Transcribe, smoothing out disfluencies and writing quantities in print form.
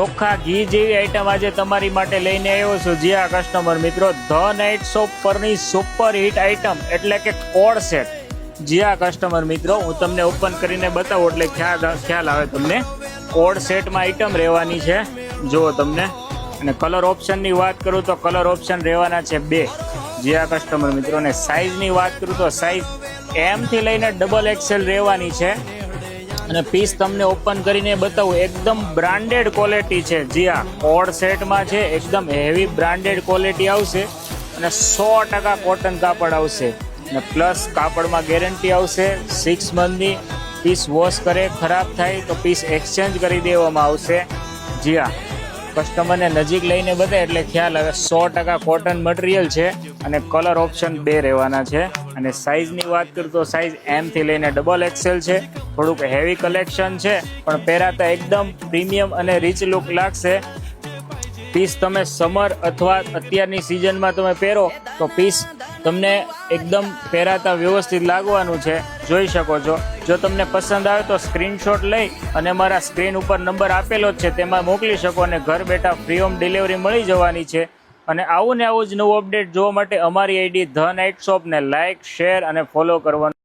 ચોખ્ખા ઘી જેવી આઈટમ આજે તમારી માટે લઈને આવ્યો છું। જી હા કસ્ટમર મિત્રો, ધ નાઇટ શોપ પરની સુપર હિટ આઈટમ એટલે કે કોડ સેટ। જી હા કસ્ટમર મિત્રો, હું તમને ઓપન કરીને બતાવું એટલે ખ્યાલ આવે તમને। કોડ સેટમાં આઈટમ રહેવાની છે, જુઓ તમને। અને કલર ઓપ્શનની વાત કરું તો કલર ઓપ્શન રહેવાના છે 2। જી હા કસ્ટમર મિત્રો, અને સાઇઝની વાત કરું તો સાઇઝ એમ થી લઈને ડબલ એક્સેલ રહેવાની છે। અને પીસ તમને ઓપન કરીને બતાવું, એકદમ બ્રાન્ડેડ ક્વોલિટી છે। જી હા, કોડ સેટમાં છે, એકદમ હેવી બ્રાન્ડેડ ક્વોલિટી આવશે અને 100% કોટન કાપડ આવશે અને પ્લસ કાપડમાં ગેરંટી આવશે 6 મંથની। પીસ વોશ કરે ખરાબ થાય તો પીસ એક્સચેન્જ કરી દેવામાં આવશે। જી હા, કસ્ટમરને નજીક લઈને બતાવે એટલે ખ્યાલ આવે। 100% કોટન મટીરિયલ છે અને કલર ઓપ્શન 2 રહેવાના છે। અને સાઇઝની વાત કરું તો સાઇઝ એમ થી લઈને ડબલ એક્સેલ છે। થોડુંક હેવી કલેક્શન છે પણ પહેરાતા એકદમ પ્રીમિયમ અને રીચ લુક લાગશે। પીસ તમે સમર અથવા અત્યારની સિઝનમાં તમે પહેરો તો પીસ તમને એકદમ પહેરાતા વ્યવસ્થિત લાગવાનું છે, જોઈ શકો છો। જો તમને પસંદ આવે તો સ્ક્રીનશોટ લઈ અને મારા સ્ક્રીન ઉપર નંબર આપેલો જ છે તેમાં મોકલી શકો અને ઘર બેઠા ફ્રી હોમ ડિલિવરી મળી જવાની છે। અને આવું જ નવું અપડેટ જોવા માટે અમારી આઈડી ધ નાઇટ શોપને લાઇક, શેર અને ફોલો કરવાનું।